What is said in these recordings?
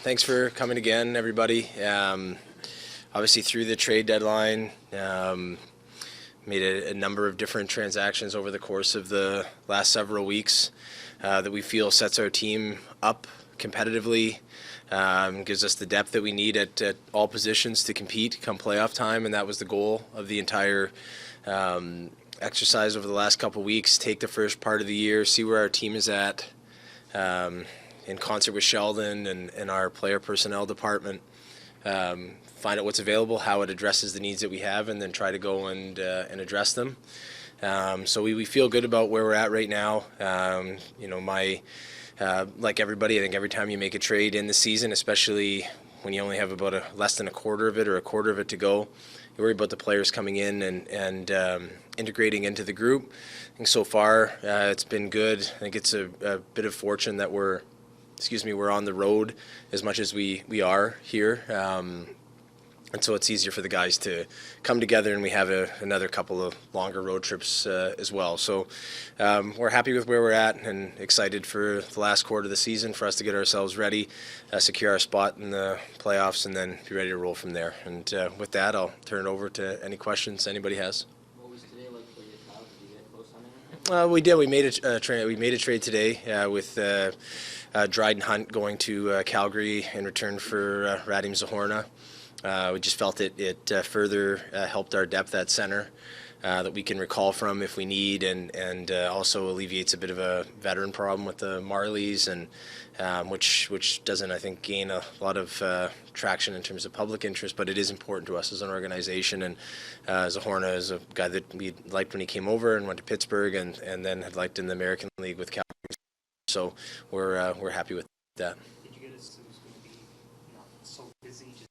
Thanks for coming again, everybody. Obviously, through the trade deadline, made a number of different transactions over the course of the last several weeks that we feel sets our team up competitively, gives us the depth that we need at all positions to compete come playoff time, and that was the goal of the entire exercise over the last couple weeks. Take the first part of the year, see where our team is at, in concert with Sheldon and our player personnel department, find out what's available, how it addresses the needs that we have, and then try to go and address them. So we feel good about where we're at right now. Like everybody, I think every time you make a trade in the season, especially when you only have about less than a quarter of it to go, you worry about the players coming in and integrating into the group. I think so far it's been good. I think it's a bit of fortune that we're on the road as much as we are here. And so it's easier for the guys to come together, and we have another couple of longer road trips as well. So we're happy with where we're at and excited for the last quarter of the season for us to get ourselves ready, secure our spot in the playoffs, and then be ready to roll from there. And with that, I'll turn it over to any questions anybody has. What was today like for you, Kyle? Did you get close on anything? We did. We made a trade today with Dryden Hunt going to Calgary in return for Radim Zohorna. We just felt it further helped our depth at center that we can recall from if we need, and also alleviates a bit of a veteran problem with the Marlies, and which doesn't, I think, gain a lot of traction in terms of public interest, but it is important to us as an organization. And Zohorna is a guy that we liked when he came over and went to Pittsburgh, and then had liked in the American League with Calgary. So we're happy with that. Did you get a sense it was going to be so busy? Just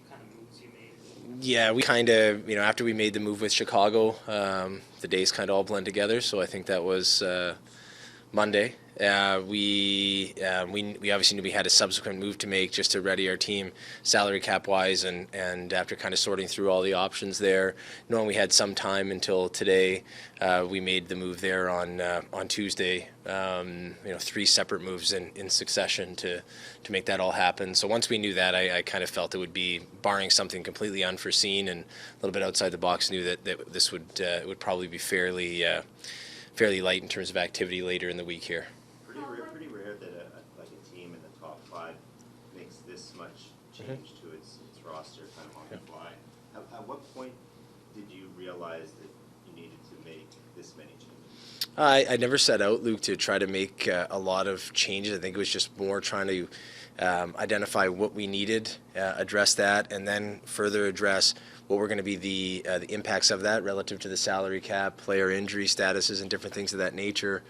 kind of moves you made? Yeah, we kind of, after we made the move with Chicago, the days kind of all blend together. So I think that was Monday. We obviously knew we had a subsequent move to make just to ready our team salary cap wise, and after kind of sorting through all the options there, knowing we had some time until today, we made the move there on Tuesday. 3 separate moves in succession to make that all happen. So once we knew that, I kind of felt it would be, barring something completely unforeseen and a little bit outside the box, knew that this would probably be fairly light in terms of activity later in the week here. Pretty rare that a team in the top 5 makes this much change to its roster kind of on the fly. At what point did you realize that you needed to make this many changes? I never set out, Luke, to try to make a lot of changes. I think it was just more trying to identify what we needed, address that, and then further address what were going to be the impacts of that relative to the salary cap, player injury statuses, and different things of that nature.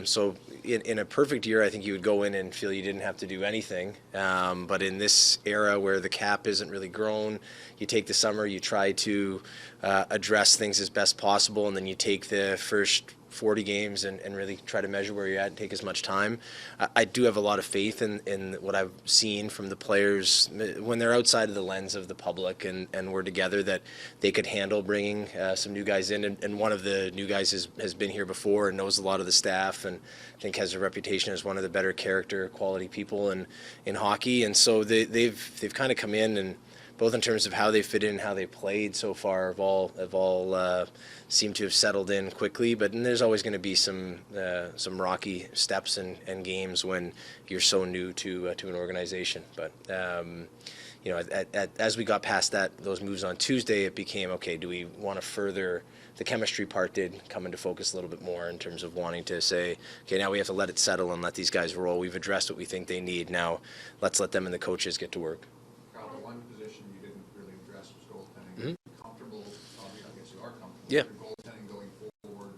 So in a perfect year, I think you would go in and feel you didn't have to do anything. But in this era where the cap isn't really grown, you take the summer, you try to address things as best possible, and then you take the first 40 games and really try to measure where you're at and take as much time. I do have a lot of faith in what I've seen from the players when they're outside of the lens of the public and we're together, that they could handle bringing some new guys in. And one of the new guys has been here before and knows a lot of the staff, and I think has a reputation as one of the better character quality people in hockey. And so they've kind of come in, and both in terms of how they fit in, how they played so far, have all seem to have settled in quickly. But there's always going to be some rocky steps and games when you're so new to an organization. But as we got past those moves on Tuesday, it became, okay, do we want to further? The chemistry part did come into focus a little bit more in terms of wanting to say, okay, now we have to let it settle and let these guys roll. We've addressed what we think they need. Now let's let them and the coaches get to work. One position you didn't really address was goaltending. Mm-hmm. Comfortable, I guess you are comfortable Yeah. with your goaltending going forward.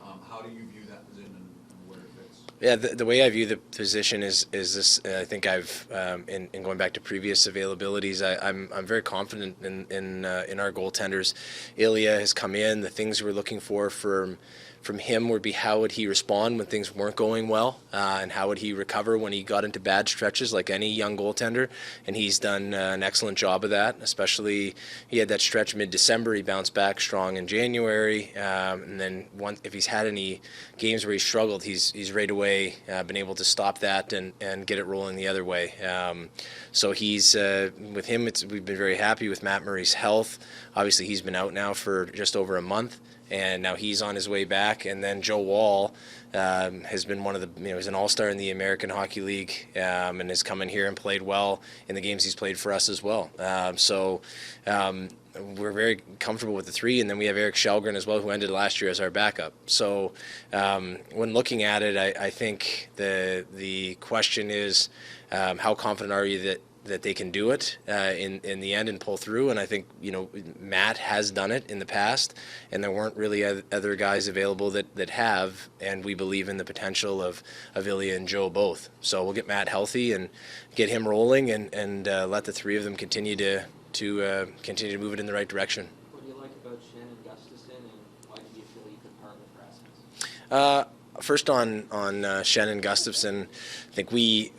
How do you view that position and where it fits? Yeah, the way I view the position is this. I think I've in going back to previous availabilities, I'm very confident in our goaltenders. Ilya has come in. The things we're looking for from from him would be how would he respond when things weren't going well, and how would he recover when he got into bad stretches like any young goaltender. And he's done an excellent job of that, especially he had that stretch mid-December. He bounced back strong in January, and then if he's had any games where he struggled, he's right away been able to stop that and get it rolling the other way. So he's with him, we've been very happy with Matt Murray's health. Obviously, he's been out now for just over a month, and now he's on his way back. And then Joe Wall has been one of the, he's an all-star in the American Hockey League, and has come in here and played well in the games he's played for us as well. We're very comfortable with the three, and then we have Eric Shelgren as well, who ended last year as our backup. So when looking at it, I think the question is, how confident are you that they can do it in the end and pull through? And I think Matt has done it in the past, and there weren't really other guys available that have, and we believe in the potential of Ilya and Joe both. So we'll get Matt healthy and get him rolling, and let the three of them continue to continue to move it in the right direction. What do you like about Shannon Gustafson, and why do you feel you could partner with Rasmus? First on Shannon Gustafson, I think we,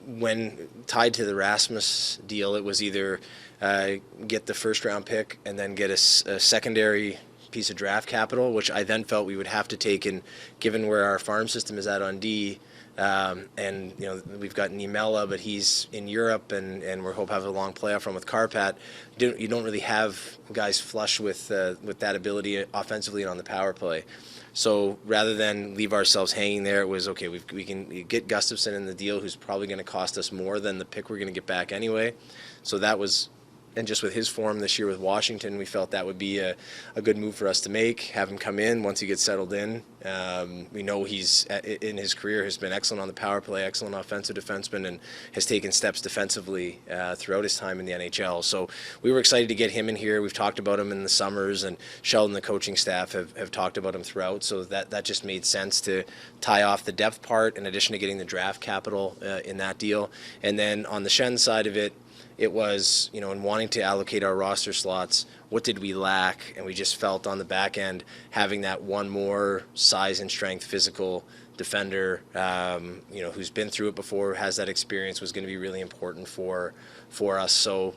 when tied to the Rasmus deal, it was either get the first round pick and then get a secondary piece of draft capital, which I then felt we would have to take, and given where our farm system is at on D, and we've got Niemela, but he's in Europe, and we're hope have a long playoff run with Karpat. You don't really have guys flush with that ability offensively and on the power play. So rather than leave ourselves hanging there, it was okay. We can get Gustafson in the deal, who's probably going to cost us more than the pick we're going to get back anyway. So that was. And just with his form this year with Washington, we felt that would be a good move for us to make, have him come in once he gets settled in. We know he's, in his career, has been excellent on the power play, excellent offensive defenseman, and has taken steps defensively throughout his time in the NHL. So we were excited to get him in here. We've talked about him in the summers, and Sheldon, the coaching staff, have talked about him throughout. So that just made sense to tie off the depth part, in addition to getting the draft capital in that deal. And then on the Shen side of it, it was, in wanting to allocate our roster slots, what did we lack? And we just felt on the back end, having that one more size and strength physical defender, who's been through it before, has that experience, was going to be really important for us. So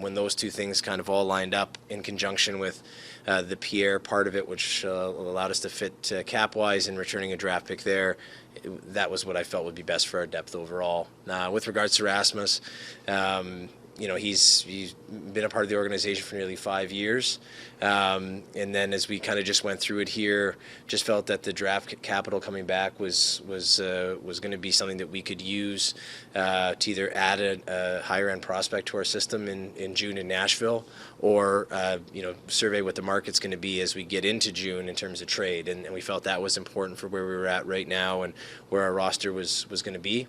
when those two things kind of all lined up in conjunction with the Pierre part of it, which allowed us to fit cap-wise and returning a draft pick there, that was what I felt would be best for our depth overall. With regards to Rasmus, he's been a part of the organization for nearly 5 years, and then as we kind of just went through it here, just felt that the draft capital coming back was going to be something that we could use to either add a higher end prospect to our system in June in Nashville, or survey what the market's going to be as we get into June in terms of trade, and we felt that was important for where we were at right now and where our roster was going to be.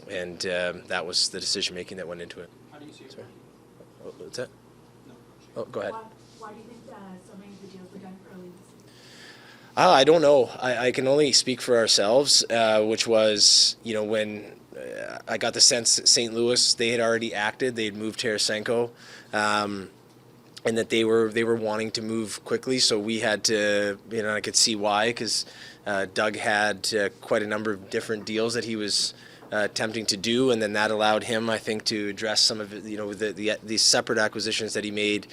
And that was the decision making that went into it. How do you see it? Sorry. What's that? No. Oh, go ahead. Why do you think so many of the deals were done early this season? I don't know. I can only speak for ourselves, which was, when I got the sense that St. Louis, they had already acted. They had moved Tarasenko, and that they were wanting to move quickly. So we had to, I could see why, because Doug had quite a number of different deals that he was attempting to do, and then that allowed him, I think, to address some of it, these separate acquisitions that he made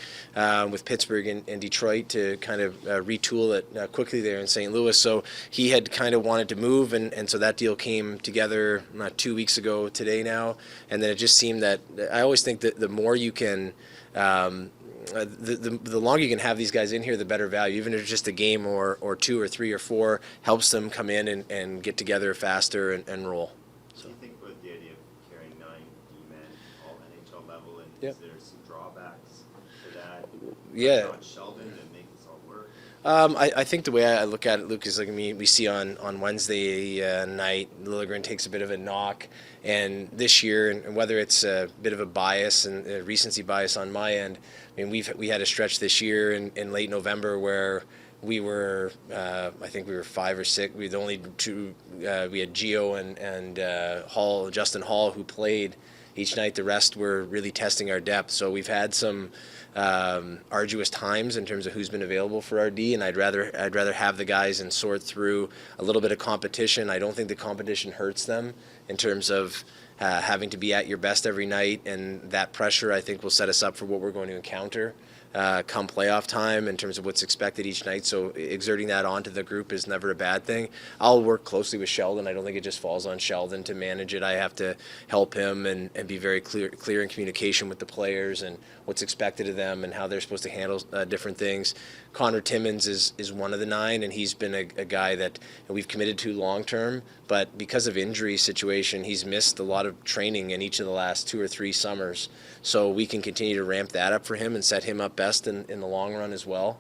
with Pittsburgh and Detroit, to kind of retool it quickly there in St. Louis. So he had kind of wanted to move, and so that deal came together 2 weeks ago today now, and then it just seemed that I always think that the more you can the longer you can have these guys in here, the better value. Even if it's just a game or two or three or four, helps them come in and get together faster and roll. What do you think about the idea of carrying 9 D-men all NHL level, and Yep. is there some drawbacks to that? Yeah. On Sheldon to make this all work? I think the way I look at it, Luke, is we see on Wednesday night, Liljegren takes a bit of a knock, and this year, and whether it's a bit of a bias and a recency bias on my end, we had a stretch this year in late November where we were, I think we were 5 or 6. We were the only two. We had Gio and Justin Hall, who played each night. The rest were really testing our depth. So we've had some arduous times in terms of who's been available for our D, and I'd rather have the guys and sort through a little bit of competition. I don't think the competition hurts them in terms of having to be at your best every night, and that pressure, I think, will set us up for what we're going to encounter come playoff time in terms of what's expected each night. So exerting that onto the group is never a bad thing. I'll work closely with Sheldon. I don't think it just falls on Sheldon to manage it. I have to help him and be very clear in communication with the players and what's expected of them and how they're supposed to handle different things. Connor Timmins is one of the 9, and he's been a guy that we've committed to long term, but because of injury situation, he's missed a lot of training in each of the last 2 or 3 summers. So we can continue to ramp that up for him and set him up best in the long run as well,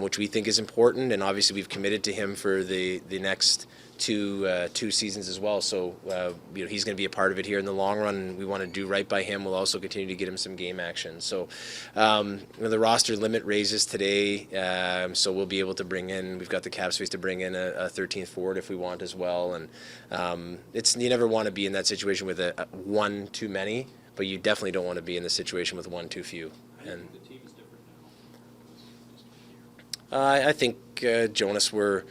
which we think is important. And obviously we've committed to him for the next two seasons as well. So he's going to be a part of it here in the long run, and we want to do right by him. We'll also continue to get him some game action. So the roster limit raises today, so we'll be able to bring in. We've got the cap space to bring in a 13th forward if we want as well. And you never want to be in that situation with a one too many, but you definitely don't want to be in the situation with one too few. And The team is different now. I think Jonas were.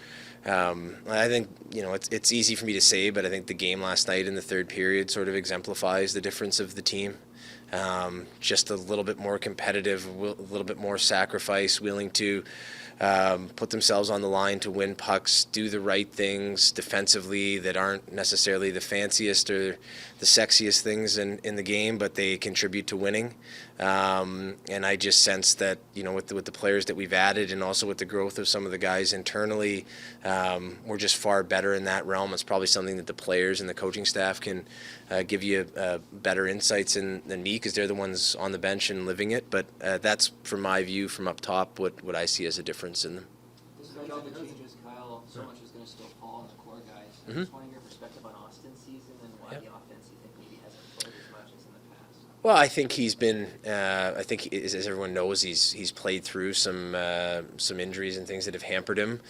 I think it's easy for me to say, but I think the game last night in the third period sort of exemplifies the difference of the team. Just a little bit more competitive, a little bit more sacrifice, willing to put themselves on the line to win pucks, do the right things defensively that aren't necessarily the fanciest or the sexiest things in the game, but they contribute to winning. And I just sense that, with the players that we've added and also with the growth of some of the guys internally, we're just far better in that realm. It's probably something that the players and the coaching staff can give you better insights than me, because they're the ones on the bench and living it. But that's, from my view, from up top, what I see as a difference in them. Despite all the changes, Kyle, so much is going to still fall on the core guys. I'm just wondering your perspective on Austin's season and why the offense you think maybe hasn't played as much as in the past. Well, I think he's been. As everyone knows, he's played through some injuries and things that have hampered him.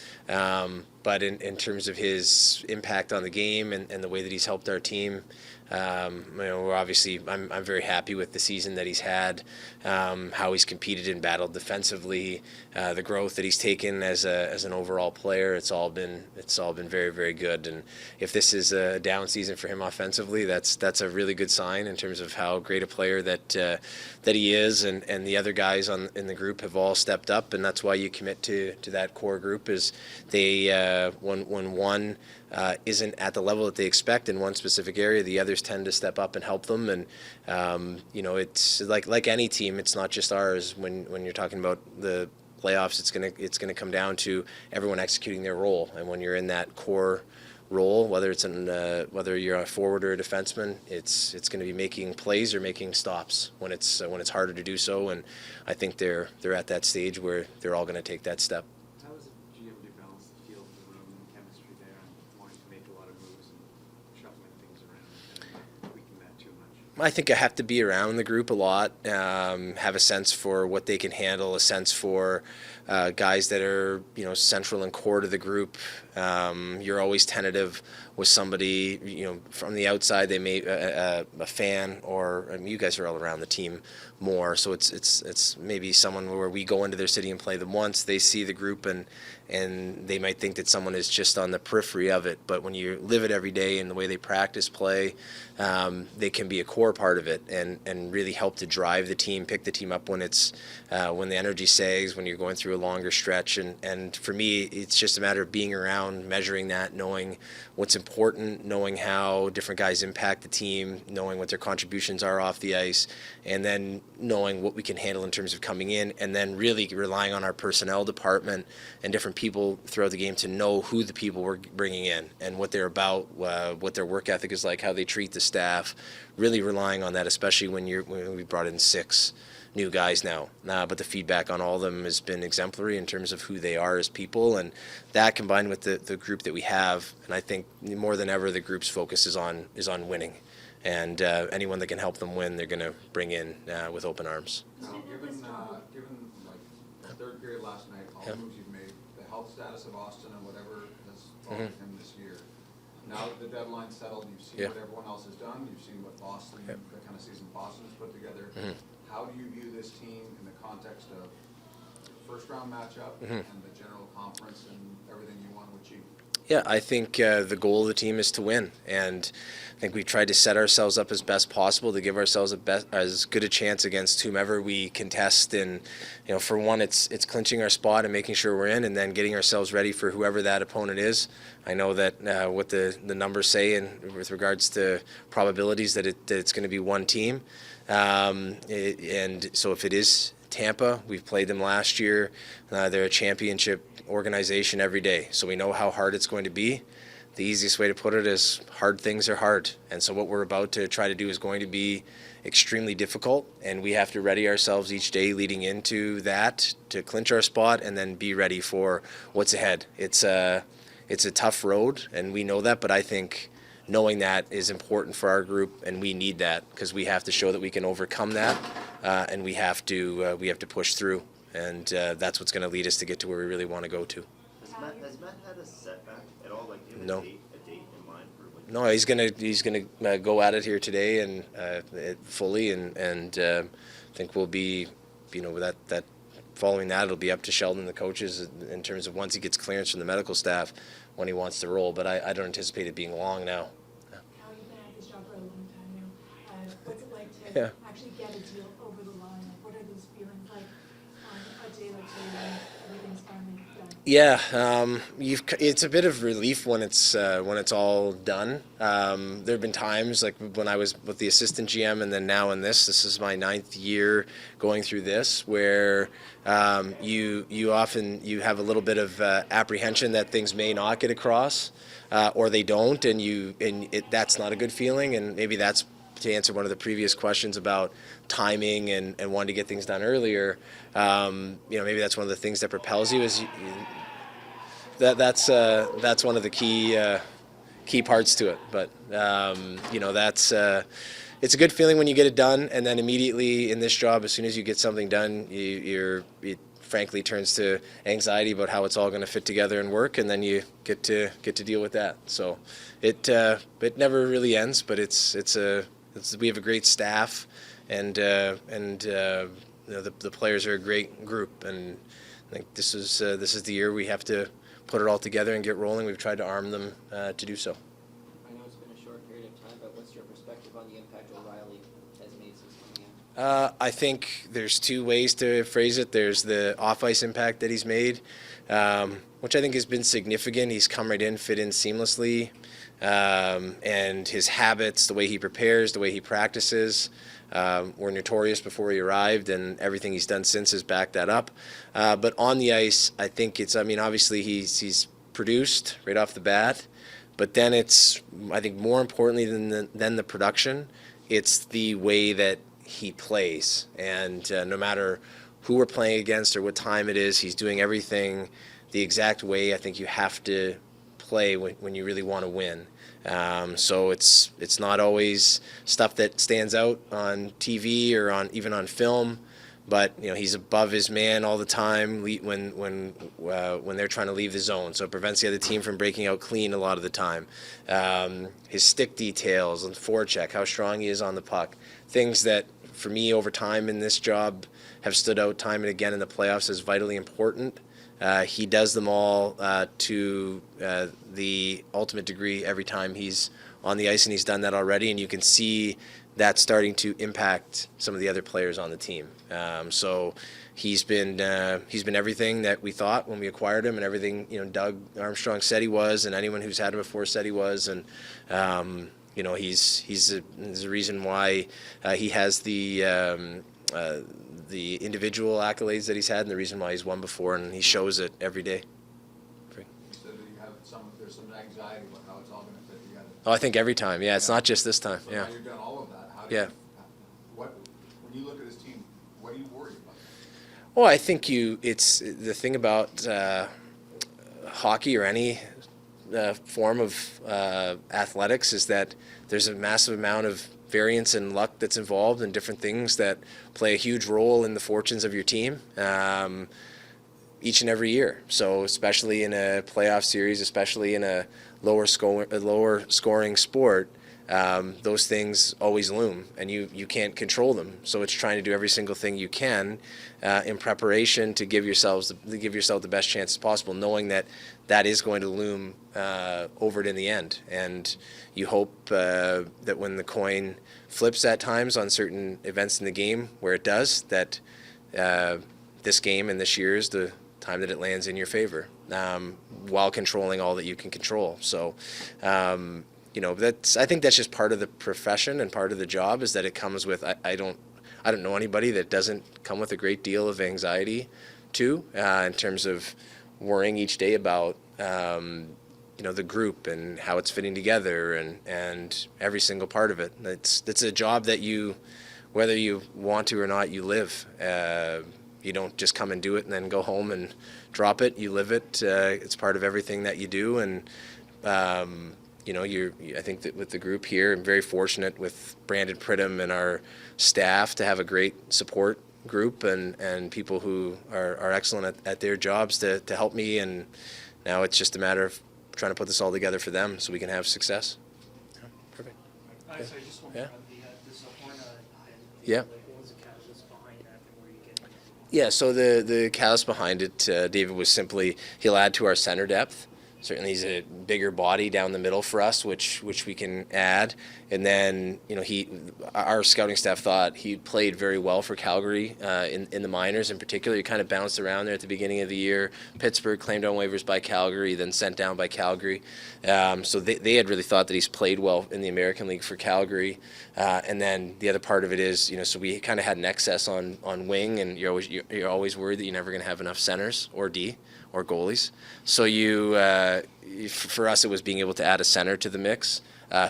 But in terms of his impact on the game and the way that he's helped our team, we're obviously. I'm very happy with the season that he's had, how he's competed and battled defensively, the growth that he's taken as an overall player. It's all been very, very good. And if this is a down season for him offensively, that's a really good sign in terms of how great a player that he is, and the other guys in the group have all stepped up, and that's why you commit to that core group. Is they when one isn't at the level that they expect in one specific area, the others tend to step up and help them. And it's like any team. It's not just ours. When you're talking about the playoffs, it's gonna come down to everyone executing their role. And when you're in that core role, whether you're a forward or a defenseman, it's going to be making plays or making stops when it's harder to do so. And I think they're at that stage where they're all going to take that step. How does the GM balance the feel of the room and chemistry there, and wanting to make a lot of moves and shuffling things around and not tweaking that too much? I think I have to be around the group a lot, have a sense for what they can handle, a sense for guys that are central and core to the group. You're always tentative with somebody from the outside. They may a fan, or you guys are all around the team more, so it's maybe someone where we go into their city and play them once. They see the group and they might think that someone is just on the periphery of it. But when you live it every day and the way they practice play, they can be a core part of it and really help to drive the team, pick the team up when the energy sags, when you're going through a longer stretch. And for me, it's just a matter of being around, measuring that, knowing what's important, knowing how different guys impact the team, knowing what their contributions are off the ice, and then knowing what we can handle in terms of coming in, and then really relying on our personnel department and different people throughout the game to know who the people we're bringing in and what they're about, what their work ethic is like, how they treat the staff. Really relying on that, especially when we brought in 6 new guys now. But the feedback on all of them has been exemplary in terms of who they are as people, and that combined with the group that we have, and I think more than ever the group's focus is on winning. And anyone that can help them win, they're going to bring in with open arms. Now, given like the third period last night, all the moves you've made, the status of Austin and whatever has followed him this year. Now that the deadline's settled, you've seen Yeah. what everyone else has done, you've seen what Boston, Yep. the kind of season Boston has put together. How do you view this team in the context of first round matchup and the general conference and everything you want to achieve? Yeah, I think the goal of the team is to win, and I think we tried to set ourselves up as best possible to give ourselves as good a chance against whomever we contest. And for one, it's clinching our spot and making sure we're in, and then getting ourselves ready for whoever that opponent is. I know that what the numbers say with regards to probabilities that it's going to be one team, and so if it is Tampa, we've played them last year. They're a championship organization every day, so we know how hard it's going to be. The easiest way to put it is hard things are hard, and so what we're about to try to do is going to be extremely difficult, and we have to ready ourselves each day leading into that to clinch our spot and then be ready for what's ahead. It's a tough road, and we know that, but I think knowing that is important for our group, and we need that because we have to show that we can overcome that, and we have to push through, and that's what's going to lead us to get to where we really want to go to. Has Matt had a setback at all? Like, do you have No. a date in mind for when? No, he's gonna go at it here today and fully, and I think we'll be, that following that it'll be up to Sheldon, the coaches, in terms of once he gets clearance from the medical staff when he wants to roll. But I don't anticipate it being long now. How you've been at this job for a long time now. What's it like Yeah. to actually get a deal over the line? Like, what are those feelings like on a day like today when everything's finally done? Yeah, it's a bit of relief when it's all done. There have been times like when I was with the assistant GM, and then now in this is my 9th year going through this, where you often have a little bit of apprehension that things may not get across, or they don't, and that's not a good feeling. And maybe that's to answer one of the previous questions about timing and wanting to get things done earlier. Maybe that's one of the things that propels you is that's one of the key parts to it. But it's a good feeling when you get it done, and then immediately in this job, as soon as you get something done, it frankly turns to anxiety about how it's all going to fit together and work, and then you get to deal with that. So it never really ends, but we have a great staff, and the players are a great group, and I think this is the year we have to put it all together and get rolling. We've tried to arm them to do so. I know it's been a short period of time, but what's your perspective on the impact O'Reilly has made since coming in? I think there's two ways to phrase it. There's the off-ice impact that he's made, which I think has been significant. He's come right in, fit in seamlessly, and his habits, the way he prepares, the way he practices, were notorious before he arrived, and everything he's done since has backed that up. But on the ice, I think obviously he's produced right off the bat, but then it's, I think more importantly than the production, it's the way that he plays. And no matter who we're playing against or what time it is, he's doing everything the exact way I think you have to play when you really want to win. So it's not always stuff that stands out on TV or even on film, but he's above his man all the time when they're trying to leave the zone. So it prevents the other team from breaking out clean a lot of the time. His stick details and forecheck, how strong he is on the puck, things that for me over time in this job have stood out time and again in the playoffs as vitally important. He does them all to the ultimate degree every time he's on the ice, and he's done that already, and you can see that starting to impact some of the other players on the team. So he's been everything that we thought when we acquired him, and everything Doug Armstrong said he was, and anyone who's had him before said he was, and he's the reason why he has the individual accolades that he's had, and the reason why he's won before, and he shows it every day. You said that there's some anxiety about how it's all going to fit together. Oh, I think every time. Yeah, it's not just this time. So Yeah. now you've done all of that. How do Yeah. when you look at this team, what do you worry about? Well, I think it's the thing about hockey or any form of athletics is that there's a massive amount of variance and luck that's involved, and different things that play a huge role in the fortunes of your team. each and every year. So especially in a playoff series, especially in a lower scoring sport, those things always loom, and you can't control them. So it's trying to do every single thing you can in preparation to give yourself the best chances possible, knowing that that is going to loom over it in the end. And you hope that when the coin flips at times on certain events in the game, where it does, that this game and this year is the time that it lands in your favor, while controlling all that you can control. So, I think that's just part of the profession and part of the job, is that it comes with, I don't know anybody that doesn't come with a great deal of anxiety too, in terms of worrying each day about, the group and how it's fitting together, and every single part of it. It's a job that you, whether you want to or not, you live. You don't just come and do it and then go home and drop it. You live it. It's part of everything that you do. And, I think that with the group here, I'm very fortunate with Brandon Pridham and our staff to have a great support group and people who are excellent at their jobs to help me. And now it's just a matter of trying to put this all together for them so we can have success. Yeah, perfect. Sorry, just one Yeah. more on the Zahorna hit. Yeah. What was the catalyst behind that, and where you getting it? Yeah, so the catalyst behind it, David, was simply he'll add to our center depth. Certainly he's a bigger body down the middle for us, which we can add. And then, our scouting staff thought he played very well for Calgary in the minors in particular. He kind of bounced around there at the beginning of the year. Pittsburgh claimed on waivers by Calgary, then sent down by Calgary. So they had really thought that he's played well in the American League for Calgary. And then the other part of it is, so we kind of had an excess on wing, and you're always worried that you're never going to have enough centers or D or goalies. So for us, it was being able to add a center to the mix,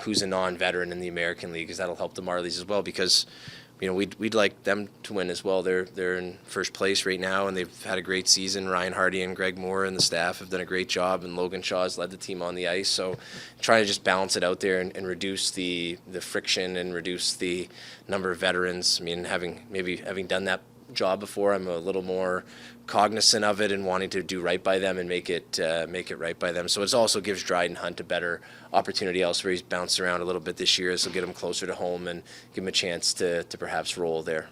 who's a non-veteran in the American League, because that'll help the Marlies as well. Because we'd like them to win as well. They're in first place right now, and they've had a great season. Ryan Hardy and Greg Moore and the staff have done a great job, and Logan Shaw has led the team on the ice. So trying to just balance it out there and reduce the friction and reduce the number of veterans. I mean, having done that job before, I'm a little more cognizant of it and wanting to do right by them and make it right by them. So it also gives Dryden Hunt a better opportunity elsewhere. He's bounced around a little bit this year, so get him closer to home and give him a chance to perhaps roll there.